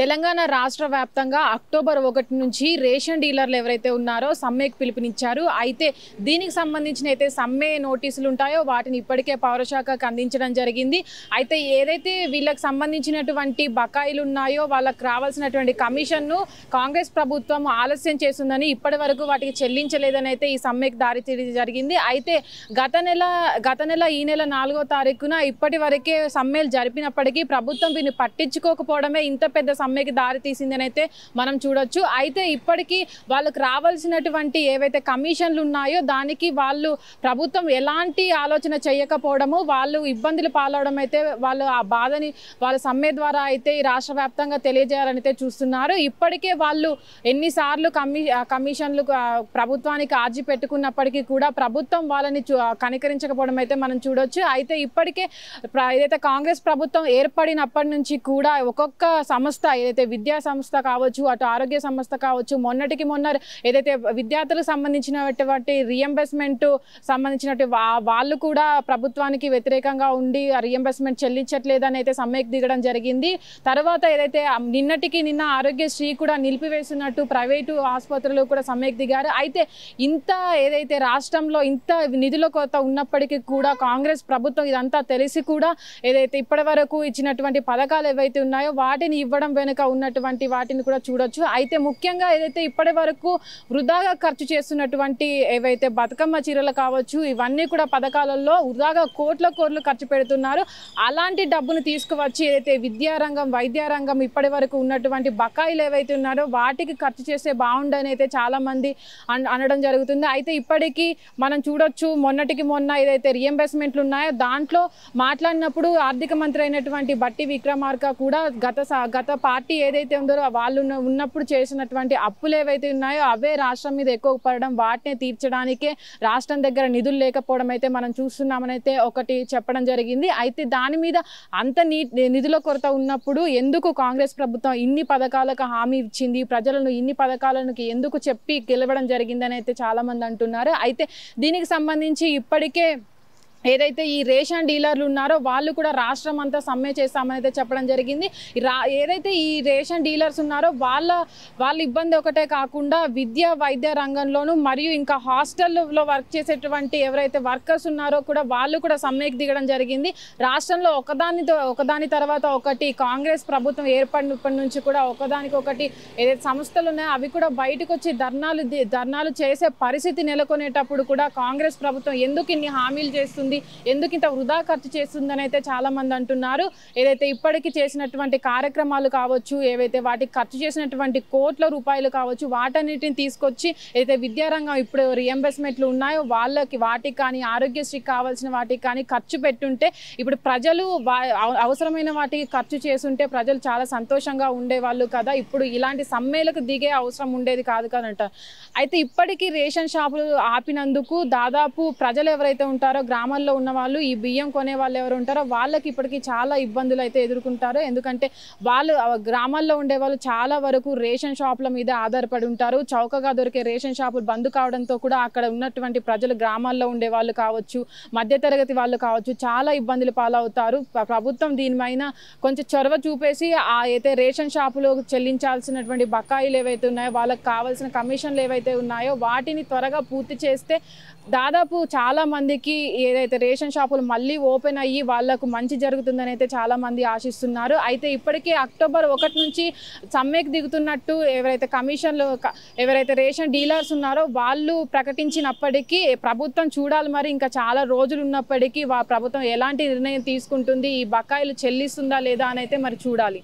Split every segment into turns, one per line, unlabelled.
తెలంగాణ రాష్ట్ర వ్యాప్తంగా అక్టోబర్ 1 నుంచి రేషన్ డీలర్లు ఎవరైతే ఉన్నారో సమ్మెకు పిలుపునిచ్చారు. అయితే దీనికి సంబంధించిన అయితే సమ్మె నోటీసులు ఉంటాయో వాటిని ఇప్పటికే పౌరశాఖకు అందించడం జరిగింది. అయితే ఏదైతే వీళ్ళకి సంబంధించినటువంటి బకాయిలు ఉన్నాయో వాళ్ళకి రావాల్సినటువంటి కమిషన్ను కాంగ్రెస్ ప్రభుత్వం ఆలస్యం చేస్తుందని ఇప్పటి వరకు వాటికి చెల్లించలేదని అయితే ఈ సమ్మెకు దారితీయడం జరిగింది. అయితే గత నెల ఈ నెల 4వ తారీఖున ఇప్పటి వరకే సమ్మెలు జరిపినప్పటికీ ప్రభుత్వం దీన్ని పట్టించుకోకపోవడమే ఇంత పెద్ద సమ్మెకి దారి తీసిందని అయితే మనం చూడొచ్చు. అయితే ఇప్పటికీ వాళ్ళకి రావాల్సినటువంటి ఏవైతే కమిషన్లు ఉన్నాయో దానికి వాళ్ళు ప్రభుత్వం ఎలాంటి ఆలోచన చేయకపోవడము, వాళ్ళు ఇబ్బందులు పాలవడం అయితే వాళ్ళు ఆ బాధని వాళ్ళ సమ్మె ద్వారా అయితే ఈ రాష్ట్ర వ్యాప్తంగా తెలియజేయాలని అయితే చూస్తున్నారు. ఇప్పటికే వాళ్ళు ఎన్నిసార్లు కమిషన్లు ప్రభుత్వానికి ఆర్జీ పెట్టుకున్నప్పటికీ కూడా ప్రభుత్వం వాళ్ళని కనికరించకపోవడం అయితే మనం చూడొచ్చు. అయితే ఇప్పటికే ఏదైతే కాంగ్రెస్ ప్రభుత్వం ఏర్పడినప్పటి నుంచి కూడా ఒక్కొక్క సంస్థ ఏదైతే విద్యా సంస్థ కావచ్చు, అటు ఆరోగ్య సంస్థ కావచ్చు, మొన్నటికి మొన్న ఏదైతే విద్యార్థులకు సంబంధించినటువంటి రియంబర్స్మెంట్ సంబంధించినటువంటి వాళ్ళు కూడా ప్రభుత్వానికి వ్యతిరేకంగా ఉండి ఆ రియంబర్స్మెంట్ చెల్లించట్లేదని అయితే సమ్మెకు దిగడం జరిగింది. తర్వాత ఏదైతే నిన్న ఆరోగ్యశ్రీ కూడా నిలిపివేస్తున్నట్టు ప్రైవేటు ఆసుపత్రులు కూడా సమ్మెకు దిగారు. అయితే ఇంత ఏదైతే రాష్ట్రంలో ఇంత నిధుల కొరత ఉన్నప్పటికీ కూడా కాంగ్రెస్ ప్రభుత్వం ఇదంతా తెలిసి కూడా ఏదైతే ఇప్పటి వరకు ఇచ్చినటువంటి పథకాలు ఏవైతే ఉన్నాయో వాటిని ఇవ్వడం వెనుక ఉన్నటువంటి వాటిని కూడా చూడొచ్చు. అయితే ముఖ్యంగా ఏదైతే ఇప్పటి వరకు వృధాగా ఖర్చు చేస్తున్నటువంటి ఏవైతే బతుకమ్మ చీరలు కావచ్చు, ఇవన్నీ కూడా పథకాలలో వృధాగా కోట్లు ఖర్చు పెడుతున్నారు. అలాంటి డబ్బును తీసుకువచ్చి ఏదైతే విద్యారంగం, వైద్యారంగం ఇప్పటి వరకు ఉన్నటువంటి బకాయిలు ఏవైతే ఉన్నారో వాటికి ఖర్చు చేస్తే బాగుండని అయితే చాలా మంది అనడం జరుగుతుంది. అయితే ఇప్పటికీ మనం చూడొచ్చు, మొన్నటికి మొన్న ఏదైతే రియంబర్స్మెంట్లు ఉన్నాయో దాంట్లో మాట్లాడినప్పుడు ఆర్థిక మంత్రి అయినటువంటి బట్టి విక్రమార్క కూడా గత పార్టీ ఏదైతే ఉందో వాళ్ళు ఉన్నప్పుడు చేసినటువంటి అప్పులు ఏవైతే ఉన్నాయో అవే రాష్ట్రం మీద ఎక్కువ పడడం, వాటిని తీర్చడానికే రాష్ట్రం దగ్గర నిధులు లేకపోవడం అయితే మనం చూస్తున్నామని అయితే ఒకటి చెప్పడం జరిగింది. అయితే దాని మీద అంత నిధుల కొరత ఉన్నప్పుడు ఎందుకు కాంగ్రెస్ ప్రభుత్వం ఇన్ని పథకాలకు హామీ ఇచ్చింది, ప్రజలను ఇన్ని పథకాలను ఎందుకు చెప్పి గెలవడం జరిగిందని అయితే చాలా మంది అంటున్నారు. అయితే దీనికి సంబంధించి ఇప్పటికే ఏదైతే ఈ రేషన్ డీలర్లు ఉన్నారో వాళ్ళు కూడా రాష్ట్రం అంతా సమ్మె చేస్తామని అయితే చెప్పడం జరిగింది. ఏదైతే ఈ రేషన్ డీలర్స్ ఉన్నారో వాళ్ళ ఇబ్బంది ఒకటే కాకుండా విద్య వైద్య రంగంలోనూ మరియు ఇంకా హాస్టల్లో వర్క్ చేసేటువంటి ఎవరైతే వర్కర్స్ ఉన్నారో కూడా వాళ్ళు కూడా సమ్మెకి దిగడం జరిగింది. రాష్ట్రంలో ఒకదాని తర్వాత ఒకటి కాంగ్రెస్ ప్రభుత్వం ఏర్పడినప్పటి నుంచి కూడా ఒకదానికొకటి ఏదైతే సంస్థలు ఉన్నాయో అవి కూడా బయటకు వచ్చి ధర్నాలు చేసే పరిస్థితి నెలకొనేటప్పుడు కూడా కాంగ్రెస్ ప్రభుత్వం ఎందుకు ఇన్ని హామీలు చేస్తుంది, ఎందుకు ఇంత వృధా ఖర్చు చేస్తుందని అయితే చాలా మంది అంటున్నారు. ఏదైతే ఇప్పటికీ చేసినటువంటి కార్యక్రమాలు కావచ్చు, ఏవైతే వాటికి ఖర్చు చేసినటువంటి కోట్ల రూపాయలు కావచ్చు, వాటన్నిటిని తీసుకొచ్చి ఏదైతే విద్యారంగం ఇప్పుడు రియంబర్స్మెంట్లు ఉన్నాయో వాటికి కానీ ఆరోగ్యశ్రీకి కావాల్సిన వాటికి కానీ ఖర్చు పెట్టుంటే ఇప్పుడు ప్రజలు అవసరమైన వాటికి ఖర్చు చేస్తుంటే ప్రజలు చాలా సంతోషంగా ఉండేవాళ్ళు కదా, ఇప్పుడు ఇలాంటి సమ్మెలకు దిగే అవసరం ఉండేది కాదు కదంట. అయితే ఇప్పటికీ రేషన్ షాపులు ఆపినందుకు దాదాపు ప్రజలు ఎవరైతే ఉంటారో గ్రామాల్లో ఉన్న వాళ్ళు, ఈ బియ్యం కొనే వాళ్ళు ఎవరు ఉంటారో వాళ్ళకి ఇప్పటికీ చాలా ఇబ్బందులు అయితే ఎదుర్కొంటారు. ఎందుకంటే వాళ్ళు గ్రామాల్లో ఉండే వాళ్ళు చాలా వరకు రేషన్ షాపుల మీద ఆధారపడి ఉంటారు. చౌకగా దొరికే రేషన్ షాపులు బంద్ కావడంతో కూడా అక్కడ ఉన్నటువంటి ప్రజలు గ్రామాల్లో ఉండే వాళ్ళు కావచ్చు, మధ్యతరగతి వాళ్ళు కావచ్చు చాలా ఇబ్బందులు పాలవుతారు. ప్రభుత్వం దీనిపైన కొంచెం చొరవ చూపేసి అయితే రేషన్ షాపులో చెల్లించాల్సినటువంటి బకాయిలు ఏవైతే ఉన్నాయో వాళ్ళకి కావాల్సిన కమిషన్లు ఏవైతే ఉన్నాయో వాటిని త్వరగా పూర్తి చేస్తే దాదాపు చాలా మందికి ఏదైతే రేషన్ షాపులు మళ్ళీ ఓపెన్ అయ్యి వాళ్లకు మంచి జరుగుతుందని అయితే చాలా మంది ఆశిస్తున్నారు. అయితే ఇప్పటికే అక్టోబర్ 1 నుంచి సమ్మెకు దిగుతున్నట్టు ఎవరైతే రేషన్ డీలర్స్ ఉన్నారో వాళ్ళు ప్రకటించినప్పటికీ ప్రభుత్వం చూడాలి, మరి ఇంకా చాలా రోజులు ఉన్నప్పటికీ ప్రభుత్వం ఎలాంటి నిర్ణయం తీసుకుంటుంది, ఈ బకాయిలు చెల్లిస్తుందా లేదా అని అయితే మరి చూడాలి.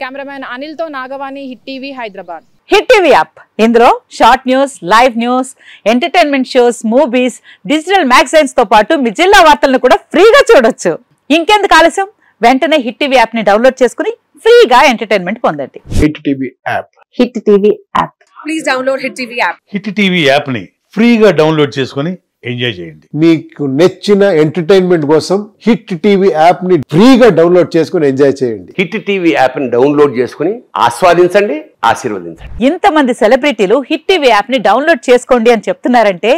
కెమెరామ్యాన్ అనిల్తో Nagavani, hit TV, Hyderabad.
Hit TV app ఇందులో short news, live news, entertainment shows, movies, digital magazines తో పాటు మీ జిల్లా వార్తలను కూడా ఫ్రీగా చూడొచ్చు. ఇంకెందుకు ఆలస్యం, వెంటనే హిట్ టీవీ యాప్ ని డౌన్లోడ్ చేసుకుని ఫ్రీగా ఎంటర్టైన్మెంట్ పొందండి.
Hit TV app.
Hit TV app.
Please download hit TV app.
Hit TV app ని ఫ్రీగా డౌన్లోడ్ చేసుకుని ఎంజాయ్ చేయండి.
మీకు నచ్చిన ఎంటర్టైన్మెంట్ కోసం హిట్ టీవీ యాప్ ని ఫ్రీగా డౌన్లోడ్ చేసుకుని ఎంజాయ్ చేయండి.
హిట్ టీవీ యాప్ ని డౌన్లోడ్ చేసుకుని ఆస్వాదించండి, ఆశీర్వదించండి.
ఇంతమంది సెలబ్రిటీలు హిట్ టీవీ యాప్ ని డౌన్లోడ్ చేసుకోండి అని చెప్తున్నారంటే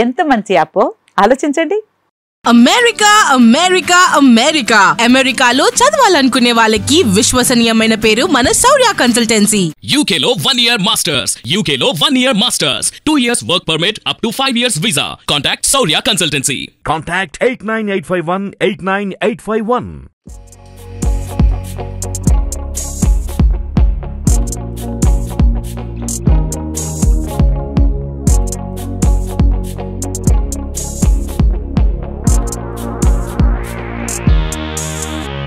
ఎంత మంచి యాప్ ఆలోచించండి.
అమెరికా అమెరికా అమెరికా అమెరికాలో చదవాలనుకునే వాళ్ళకి విశ్వసనీయమైన పేరు మన శౌర్య కన్సల్టెన్సీ.
UK లో 1 year masters, UK లో 1 year masters, 2 years work permit up to 5 years visa. Contact Saurya Consultancy.
Contact 89851 89851.